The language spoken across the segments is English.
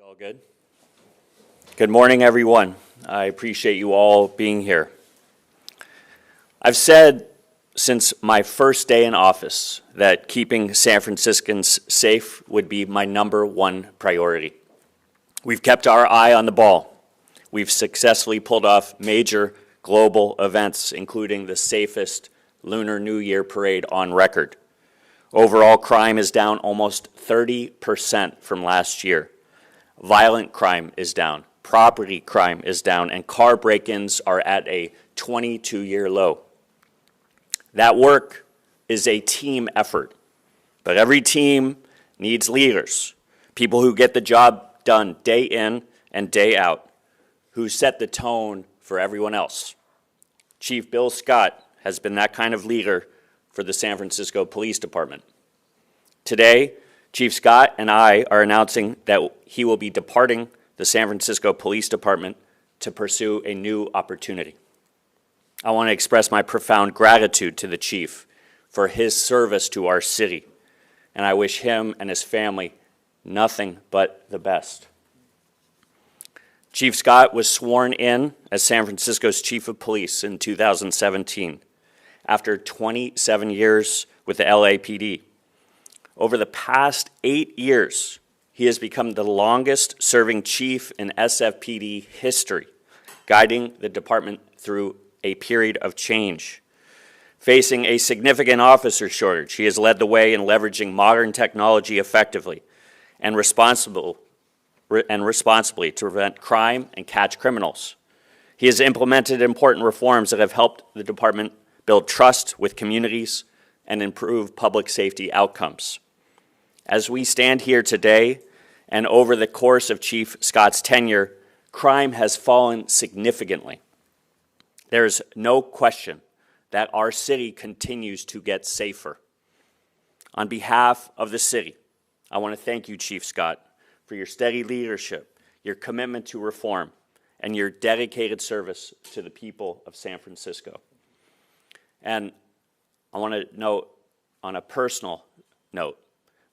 You all good? Good morning, everyone. I appreciate you all being here. I've said since my first day in office that keeping San Franciscans safe would be my #1 priority. We've kept our eye on the ball. We've successfully pulled off major global events, including the safest Lunar New Year parade on record. Overall crime is down almost 30% from last year. Violent crime is down, property crime is down, and car break-ins are at a 22-year low. That work is a team effort, but every team needs leaders, people who get the job done day in and day out, who set the tone for everyone else. Chief Bill Scott has been that kind of leader for the San Francisco Police Department. Today, Chief Scott and I are announcing that he will be departing the San Francisco Police Department to pursue a new opportunity. I want to express my profound gratitude to the Chief for his service to our city, and I wish him and his family nothing but the best. Chief Scott was sworn in as San Francisco's Chief of Police in 2017, after 27 years with the LAPD. Over the past 8 years, he has become the longest-serving chief in SFPD history, guiding the department through a period of change. Facing a significant officer shortage, he has led the way in leveraging modern technology effectively and responsibly to prevent crime and catch criminals. He has implemented important reforms that have helped the department build trust with communities and improve public safety outcomes. As we stand here today and over the course of Chief Scott's tenure, crime has fallen significantly. There is no question that our city continues to get safer. On behalf of the city, I want to thank you, Chief Scott, for your steady leadership, your commitment to reform, and your dedicated service to the people of San Francisco. And I want to note, on a personal note,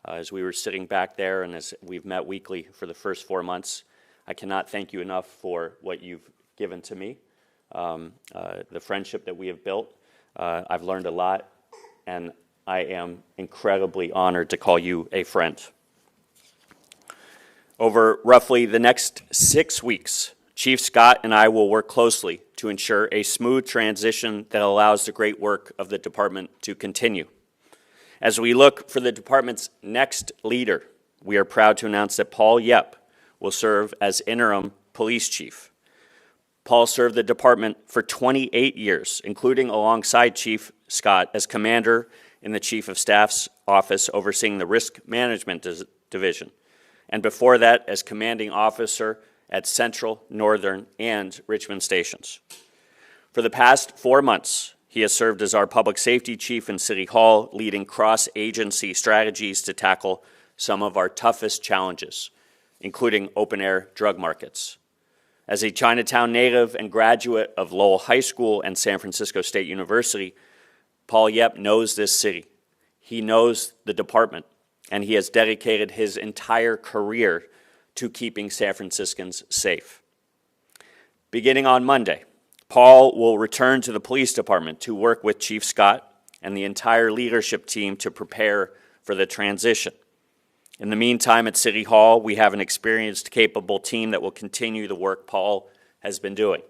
as we were sitting back there and as we've met weekly for the first 4 months, I cannot thank you enough for what you've given to me, the friendship that we have built. I've learned a lot, and I am incredibly honored to call you a friend. Over roughly the next 6 weeks, Chief Scott and I will work closely to ensure a smooth transition that allows the great work of the department to continue. As we look for the department's next leader, we are proud to announce that Paul Yep will serve as interim police chief. Paul served the department for 28 years, including alongside Chief Scott as commander in the Chief of Staff's office overseeing the Risk Management Division, and before that as commanding officer at Central, Northern, and Richmond stations. For the past 4 months, he has served as our public safety chief in City Hall, leading cross-agency strategies to tackle some of our toughest challenges, including open-air drug markets. As a Chinatown native and graduate of Lowell High School and San Francisco State University, Paul Yep knows this city. He knows the department, and he has dedicated his entire career to keeping San Franciscans safe. Beginning on Monday, Paul will return to the police department to work with Chief Scott and the entire leadership team to prepare for the transition. In the meantime, at City Hall, we have an experienced, capable team that will continue the work Paul has been doing.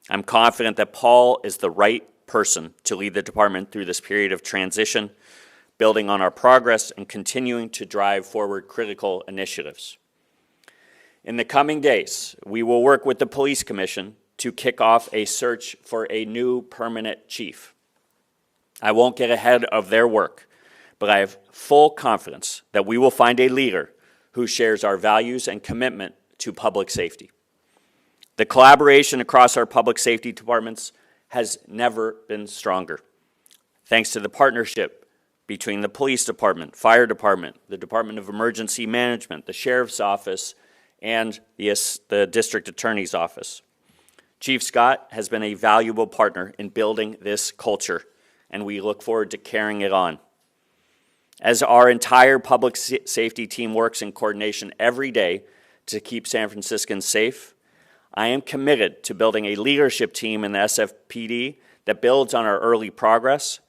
I'm confident that Paul is the right person to lead the department through this period of transition, building on our progress and continuing to drive forward critical initiatives. In the coming days, we will work with the Police Commission to kick off a search for a new permanent chief. I won't get ahead of their work, but I have full confidence that we will find a leader who shares our values and commitment to public safety. The collaboration across our public safety departments has never been stronger. Thanks to the partnership between the police department, fire department, the Department of Emergency Management, the Sheriff's Office, and the District Attorney's Office. Chief Scott has been a valuable partner in building this culture, and we look forward to carrying it on. As our entire public safety team works in coordination every day to keep San Franciscans safe, I am committed to building a leadership team in the SFPD that builds on our early progress,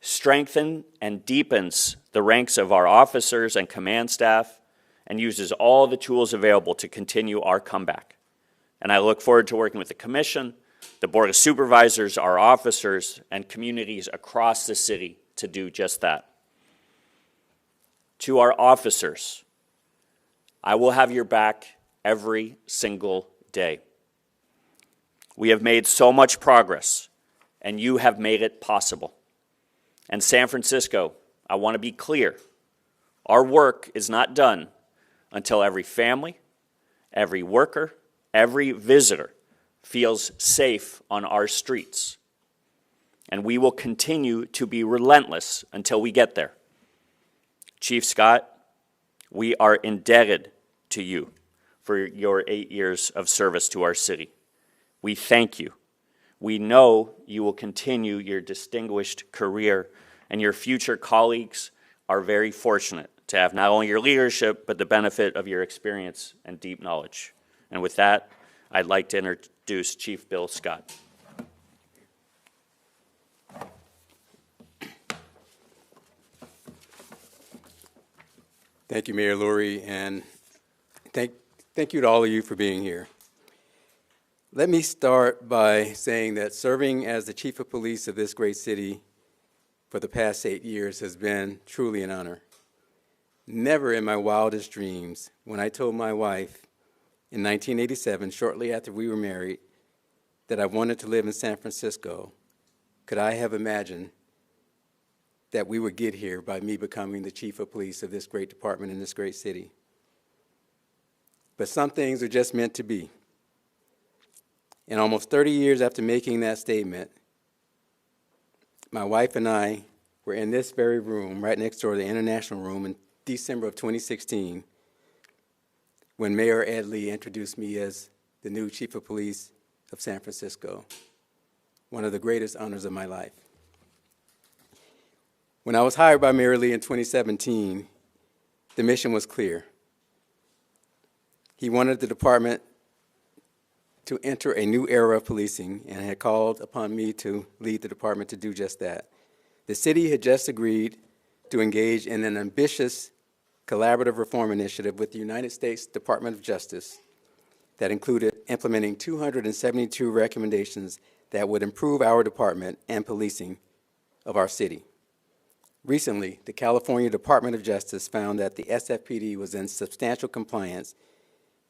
strengthens and deepens the ranks of our officers and command staff, and uses all the tools available to continue our comeback. And I look forward to working with the Commission, the Board of Supervisors, our officers, and communities across the city to do just that. To our officers, I will have your back every single day. We have made so much progress, and you have made it possible. And San Francisco, I want to be clear, our work is not done until every family, every worker, every visitor feels safe on our streets. And we will continue to be relentless until we get there. Chief Scott, we are indebted to you for your 8 years of service to our city. We thank you. We know you will continue your distinguished career, and your future colleagues are very fortunate to have not only your leadership, but the benefit of your experience and deep knowledge. And with that, I'd like to introduce Chief Bill Scott. Thank you, Mayor Lurie, and thank you to all of you for being here. Let me start by saying that serving as the Chief of Police of this great city for the past 8 years has been truly an honor. Never in my wildest dreams, when I told my wife in 1987, shortly after we were married, that I wanted to live in San Francisco, could I have imagined that we would get here by me becoming the Chief of Police of this great department in this great city. But some things are just meant to be. And almost 30 years after making that statement, my wife and I were in this very room, right next door to the International Room, in December of 2016, when Mayor Ed Lee introduced me as the new Chief of Police of San Francisco, one of the greatest honors of my life. When I was hired by Mayor Lee in 2017, the mission was clear. He wanted the department to enter a new era of policing and had called upon me to lead the department to do just that. The city had just agreed to engage in an ambitious collaborative reform initiative with the United States Department of Justice that included implementing 272 recommendations that would improve our department and policing of our city. Recently, the California Department of Justice found that the SFPD was in substantial compliance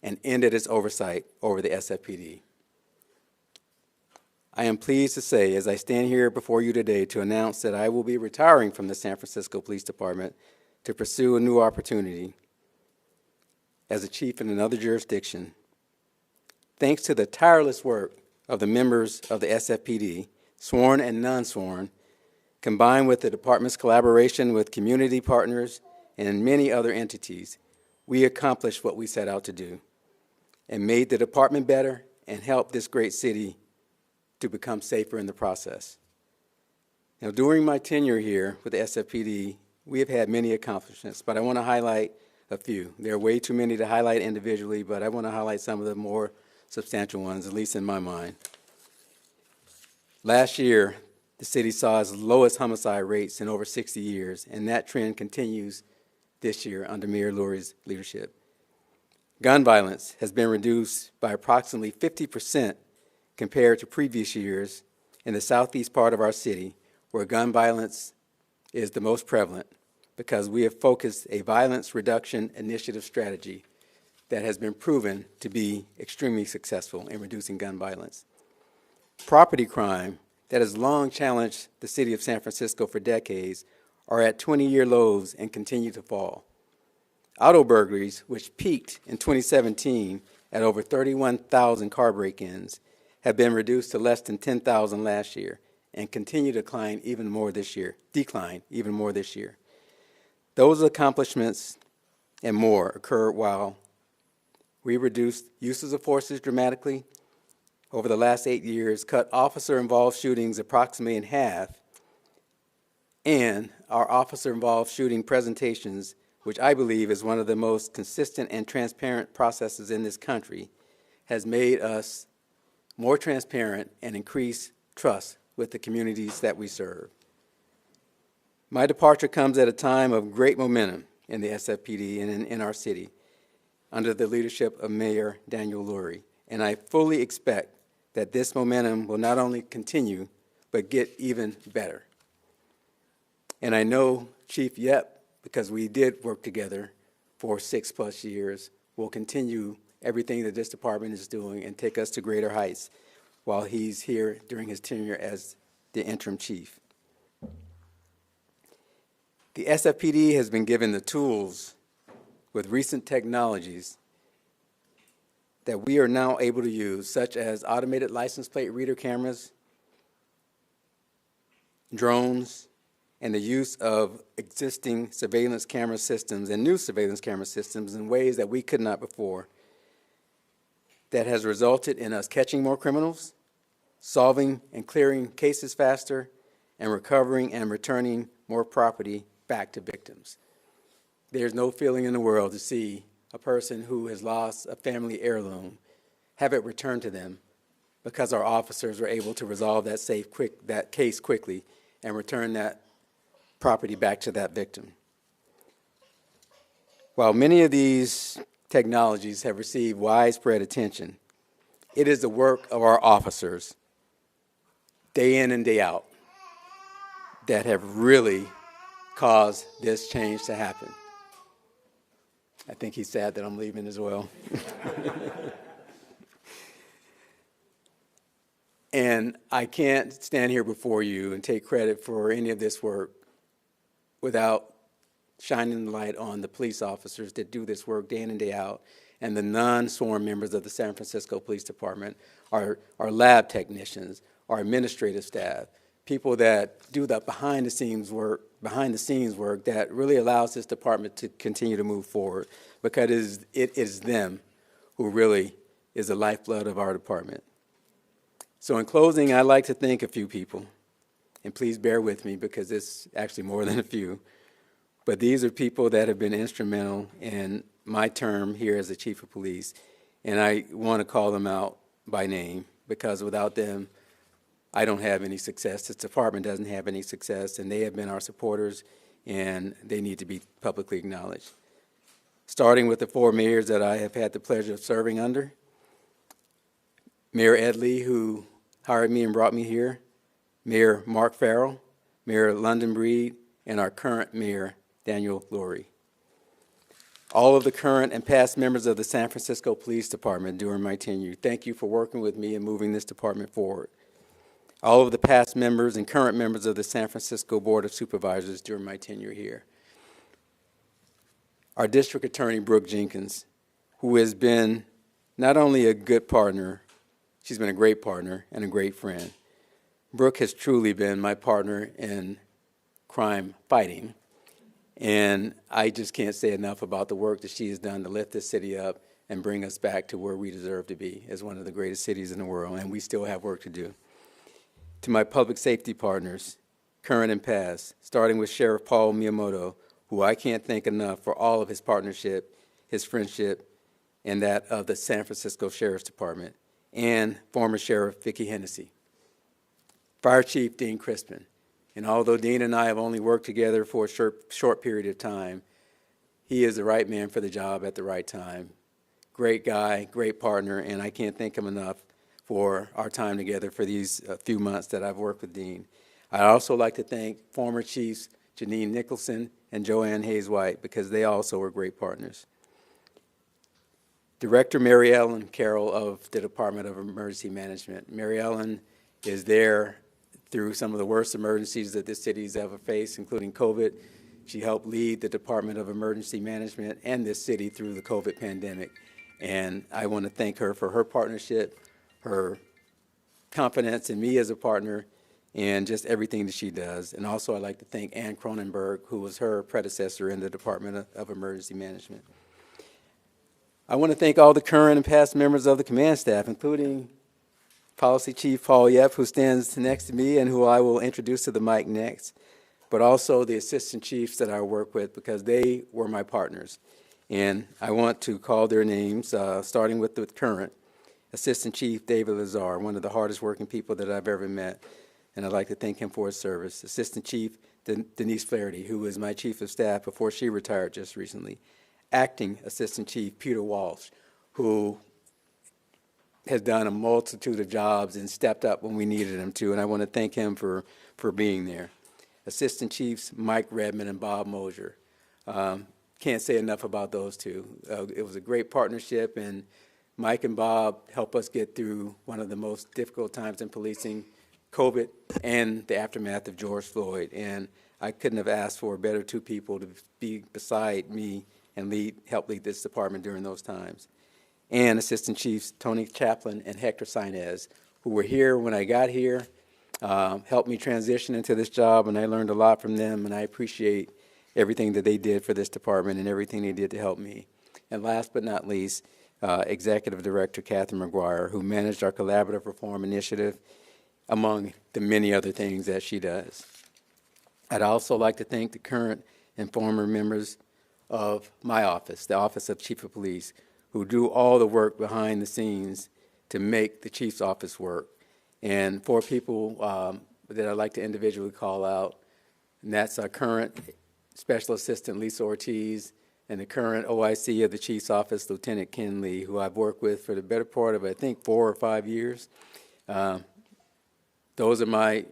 and ended its oversight over the SFPD. I am pleased to say, as I stand here before you today, to announce that I will be retiring from the San Francisco Police Department to pursue a new opportunity as a chief in another jurisdiction. Thanks to the tireless work of the members of the SFPD, sworn and non-sworn, combined with the department's collaboration with community partners and many other entities, we accomplished what we set out to do and made the department better and helped this great city to become safer in the process. Now, during my tenure here with the SFPD, we have had many accomplishments, but I want to highlight a few. There are way too many to highlight individually, but I want to highlight some of the more substantial ones, at least in my mind. Last year, the city saw its lowest homicide rates in over 60 years, and that trend continues this year under Mayor Lurie's leadership. Gun violence has been reduced by approximately 50% compared to previous years in the southeast part of our city, where gun violence is the most prevalent, because we have focused a violence reduction initiative strategy that has been proven to be extremely successful in reducing gun violence. Property crime that has long challenged the city of San Francisco for decades are at 20-year lows and continue to fall. Auto burglaries, which peaked in 2017 at over 31,000 car break-ins, have been reduced to less than 10,000 last year and continue to decline even more this year. Those accomplishments and more occurred while we reduced uses of forces dramatically over the last 8 years, cut officer-involved shootings approximately in half, and our officer-involved shooting presentations which I believe is one of the most consistent and transparent processes in this country, has made us more transparent and increased trust with the communities that we serve. My departure comes at a time of great momentum in the SFPD and in our city under the leadership of Mayor Daniel Lurie, and I fully expect that this momentum will not only continue, but get even better. And I know Chief Yep, because we did work together for 6+ years, will continue everything that this department is doing and take us to greater heights while he's here during his tenure as the interim chief. The SFPD has been given the tools with recent technologies that we are now able to use, such as automated license plate reader cameras, drones, and the use of existing surveillance camera systems and new surveillance camera systems in ways that we could not before. That has resulted in us catching more criminals, solving and clearing cases faster, and recovering and returning more property back to victims. There's no feeling in the world to see a person who has lost a family heirloom have it returned to them because our officers were able to resolve that case quickly and return that property back to that victim. While many of these technologies have received widespread attention, it is the work of our officers, day in and day out, that have really caused this change to happen. I think he's sad that I'm leaving as well. And I can't stand here before you and take credit for any of this work without shining the light on the police officers that do this work day in and day out, and the non-sworn members of the San Francisco Police Department, our lab technicians, our administrative staff, people that do the behind the scenes work that really allows this department to continue to move forward, because it is them who really is the lifeblood of our department. So in closing, I'd like to thank a few people, and please bear with me because it's actually more than a few, but these are people that have been instrumental in my term here as the chief of police, and I want to call them out by name because without them, I don't have any success. This department doesn't have any success, and they have been our supporters, and they need to be publicly acknowledged. Starting with the 4 mayors that I have had the pleasure of serving under. Mayor Ed Lee, who hired me and brought me here, Mayor Mark Farrell, Mayor London Breed, and our current mayor, Daniel Lurie. All of the current and past members of the San Francisco Police Department during my tenure, thank you for working with me and moving this department forward. All of the past members and current members of the San Francisco Board of Supervisors during my tenure here. Our District Attorney, Brooke Jenkins, who has been not only a good partner, she's been a great partner and a great friend. Brooke has truly been my partner in crime fighting, and I just can't say enough about the work that she has done to lift this city up and bring us back to where we deserve to be as one of the greatest cities in the world, and we still have work to do. To my public safety partners, current and past, starting with Sheriff Paul Miyamoto, who I can't thank enough for all of his partnership, his friendship, and that of the San Francisco Sheriff's Department, and former Sheriff Vicki Hennessy. Fire Chief Dean Crispin, and although Dean and I have only worked together for a short period of time, he is the right man for the job at the right time. Great guy, great partner, and I can't thank him enough for our time together for these few months that I've worked with Dean. I'd also like to thank former Chiefs Janine Nicholson and Joanne Hayes-White because they also were great partners. Director Mary Ellen Carroll of the Department of Emergency Management. Mary Ellen is there through some of the worst emergencies that this city's ever faced, including COVID. She helped lead the Department of Emergency Management and this city through the COVID pandemic. And I want to thank her for her partnership, her confidence in me as a partner, and just everything that she does. And also I'd like to thank Ann Cronenberg, who was her predecessor in the Department of Emergency Management. I want to thank all the current and past members of the command staff, including Policy Chief Paul Yep, who stands next to me and who I will introduce to the mic next. but also the assistant chiefs that I work with, because they were my partners. And I want to call their names, starting with the current Assistant Chief David Lazar, one of the hardest working people that I've ever met, and I'd like to thank him for his service. Assistant Chief Denise Flaherty, who was my Chief of Staff before she retired just recently. Acting Assistant Chief Peter Walsh, who has done a multitude of jobs and stepped up when we needed him to, and I want to thank him for being there. Assistant Chiefs Mike Redmond and Bob Mosier. Can't say enough about those two. It was a great partnership, and Mike and Bob helped us get through one of the most difficult times in policing, COVID and the aftermath of George Floyd. And I couldn't have asked for better two people to be beside me and help lead this department during those times. And Assistant Chiefs Tony Chaplin and Hector Sainez, who were here when I got here, helped me transition into this job, and I learned a lot from them, and I appreciate everything that they did for this department and everything they did to help me. And last but not least, Executive Director Catherine McGuire, who managed our collaborative reform initiative, among the many other things that she does. I'd also like to thank the current and former members of my office, the Office of Chief of Police, who do all the work behind the scenes to make the Chief's office work. And four people that I'd like to individually call out, and that's our current Special Assistant Lisa Ortiz, and the current OIC of the Chief's Office, Lieutenant Ken Lee, who I've worked with for the better part of, I think, 4 or 5 years. Those are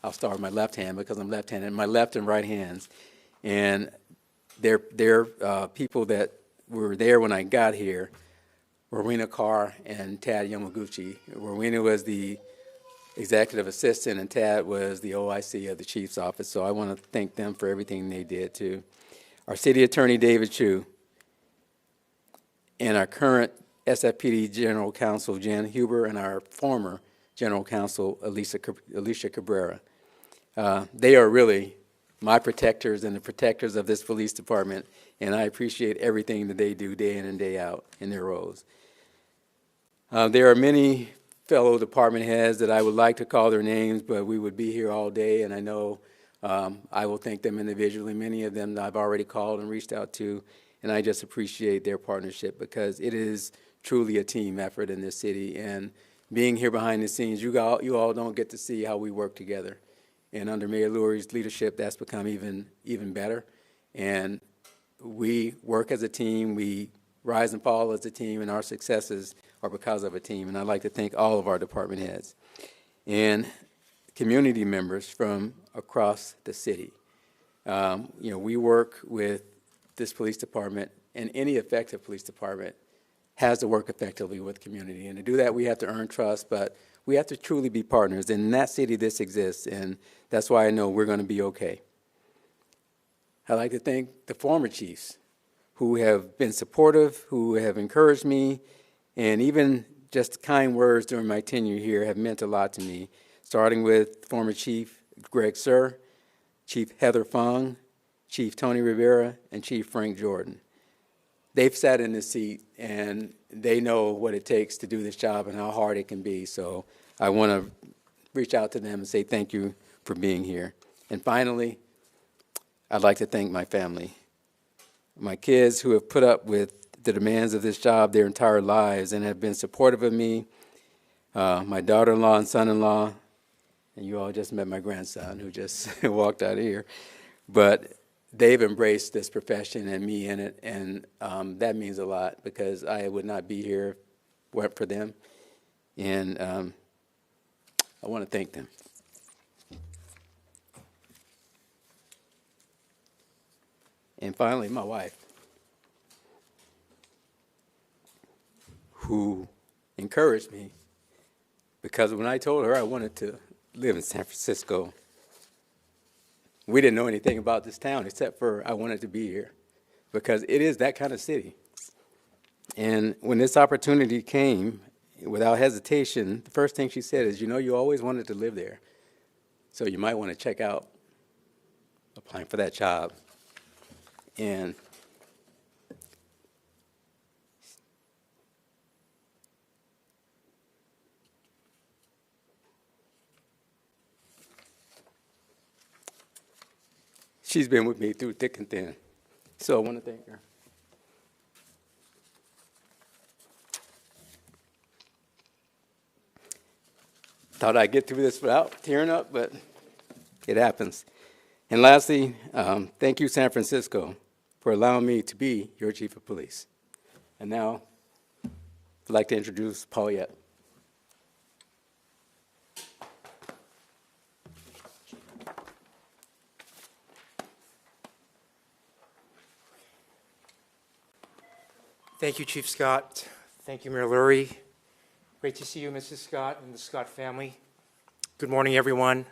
I'll start with my left hand because I'm left-handed, my left and right hands. And they're people that were there when I got here, Rowena Carr and Tad Yamaguchi. Rowena was the executive assistant, and Tad was the OIC of the Chief's Office, so I want to thank them for everything they did, too. Our City Attorney, David Chu, and our current SFPD General Counsel, Jan Huber, and our former General Counsel, Alicia Cabrera. They are really my protectors and the protectors of this police department, and I appreciate everything that they do day in and day out in their roles. There are many fellow department heads that I would like to call their names, but we would be here all day, and I know I will thank them individually. Many of them I've already called and reached out to, and I just appreciate their partnership because it is truly a team effort in this city. And being here behind the scenes, you all don't get to see how we work together. And under Mayor Lurie's leadership, that's become even better. And we work as a team, we rise and fall as a team, and our successes are because of a team. And I'd like to thank all of our department heads and community members from across the city. We work with this police department, and any effective police department has to work effectively with community. And to do that, we have to earn trust, but we have to truly be partners. And in that city, this exists, and that's why I know we're going to be okay. I'd like to thank the former chiefs who have been supportive, who have encouraged me, and even just kind words during my tenure here have meant a lot to me, starting with former Chief Greg Sir, Chief Heather Fong, Chief Tony Rivera, and Chief Frank Jordan. They've sat in this seat, and they know what it takes to do this job and how hard it can be. So I want to reach out to them and say thank you for being here. And finally, I'd like to thank my family, my kids who have put up with the demands of this job their entire lives and have been supportive of me, my daughter-in-law and son-in-law, and you all just met my grandson who just walked out of here. But they've embraced this profession and me in it, and that means a lot because I would not be here if it weren't for them. And I want to thank them. And finally, my wife, who encouraged me, because when I told her I wanted to live in San Francisco, we didn't know anything about this town except for I wanted to be here because it is that kind of city. And when this opportunity came, without hesitation, the first thing she said is, you always wanted to live there, so you might want to check out applying for that job. And She's been with me through thick and thin. So I want to thank her. Thought I'd get through this without tearing up, but it happens. And lastly, thank you, San Francisco, for allowing me to be your chief of police. And now, I'd like to introduce Paulette. Thank you, Chief Scott. Thank you, Mayor Lurie. Great to see you, Mrs. Scott, and the Scott family. Good morning, everyone.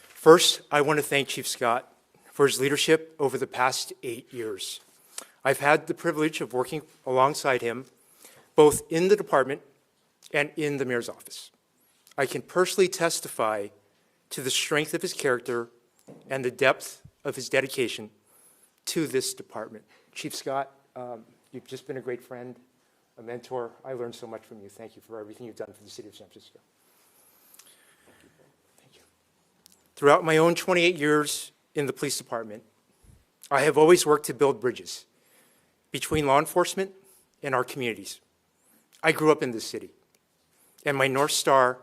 First, I want to thank Chief Scott for his leadership over the past 8 years. I've had the privilege of working alongside him, both in the department and in the mayor's office. I can personally testify to the strength of his character and the depth of his dedication to this department. Chief Scott, you've just been a great friend, a mentor. I learned so much from you. Thank you for everything you've done for the city of San Francisco. Thank you. Throughout my own 28 years in the police department, I have always worked to build bridges between law enforcement and our communities. I grew up in this city, and my North Star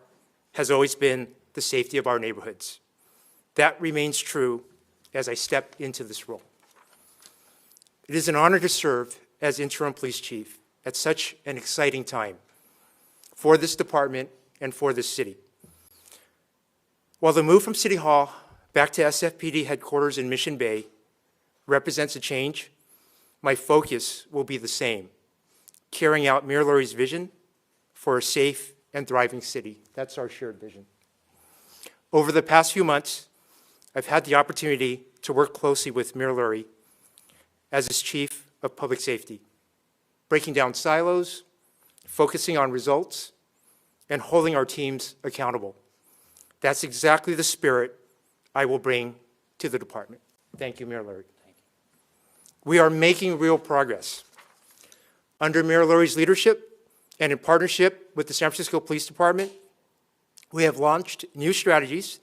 has always been the safety of our neighborhoods. That remains true as I step into this role. It is an honor to serve as interim police chief at such an exciting time for this department and for this city. While the move from City Hall back to SFPD headquarters in Mission Bay represents a change, my focus will be the same, carrying out Mayor Lurie's vision for a safe and thriving city. That's our shared vision. Over the past few months, I've had the opportunity to work closely with Mayor Lurie as his chief of public safety, breaking down silos, focusing on results, and holding our teams accountable. That's exactly the spirit I will bring to the department. Thank you, Mayor Lurie. We are making real progress. Under Mayor Lurie's leadership and in partnership with the San Francisco Police Department, we have launched new strategies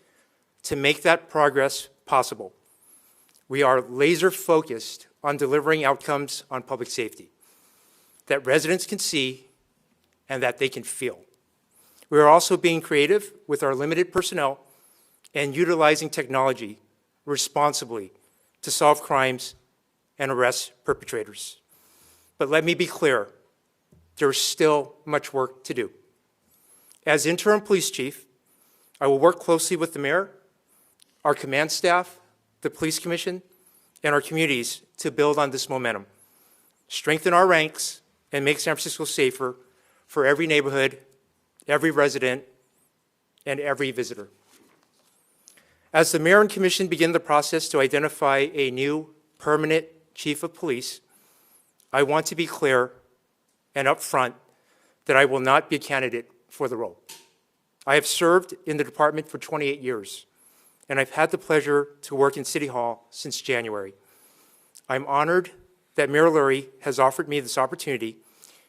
to make that progress possible. We are laser focused on delivering outcomes on public safety that residents can see and that they can feel. We are also being creative with our limited personnel and utilizing technology responsibly to solve crimes and arrest perpetrators. But let me be clear, there is still much work to do. As interim police chief, I will work closely with the mayor, our command staff, the police commission, and our communities to build on this momentum, strengthen our ranks, and make San Francisco safer for every neighborhood, every resident, and every visitor. As the mayor and commission begin the process to identify a new permanent chief of police, I want to be clear and upfront that I will not be a candidate for the role. I have served in the department for 28 years, and I've had the pleasure to work in City Hall since January. I'm honored that Mayor Lurie has offered me this opportunity,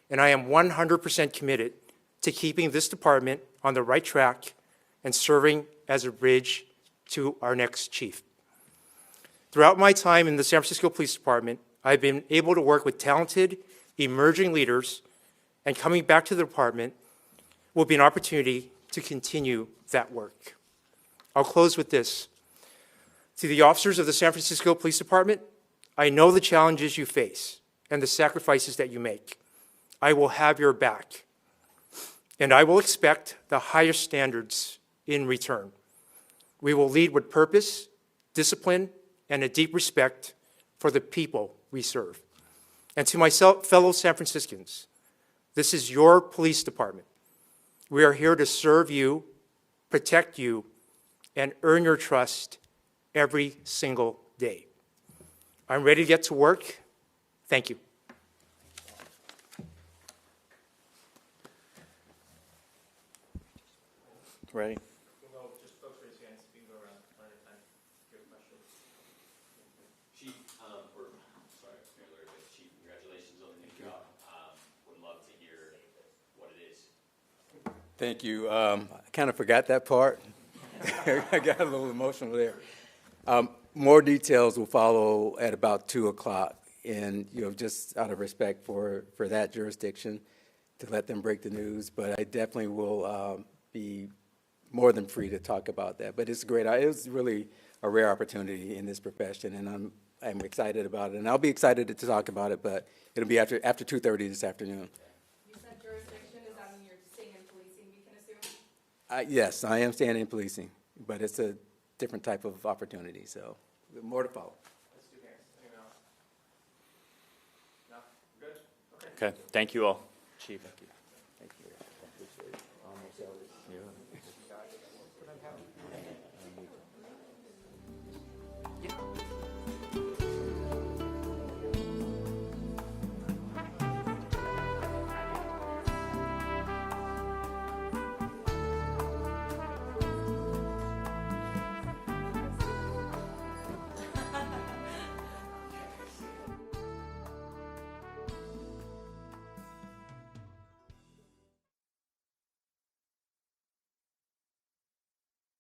and I am 100% committed to keeping this department on the right track and serving as a bridge to our next chief. Throughout my time in the San Francisco Police Department, I've been able to work with talented, emerging leaders, and coming back to the department will be an opportunity to continue that work. I'll close with this. To the officers of the San Francisco Police Department, I know the challenges you face and the sacrifices that you make. I will have your back, and I will expect the highest standards in return. We will lead with purpose, discipline, and a deep respect for the people we serve. And to my fellow San Franciscans, this is your police department. We are here to serve you, protect you, and earn your trust every single day. I'm ready to get to work. Thank you. Ready? Chief, Mayor Lurie, but Chief, congratulations on the new job. Would love to hear what it is. Thank you. I kind of forgot that part. I got a little emotional there. More details will follow at about 2 o'clock, and, just out of respect for that jurisdiction, to let them break the news, but I definitely will be more than free to talk about that. But it's great. It was really a rare opportunity in this profession, and I'm excited about it, and I'll be excited to talk about it, but it'll be after 2:30 this afternoon. You said jurisdiction, does that mean you're staying in policing, we can assume? Yes, I am staying in policing, but it's a different type of opportunity, so more to follow. Let's do hands. Anyone else? No? Good? Okay. Okay, thank you all. Chief. Thank you.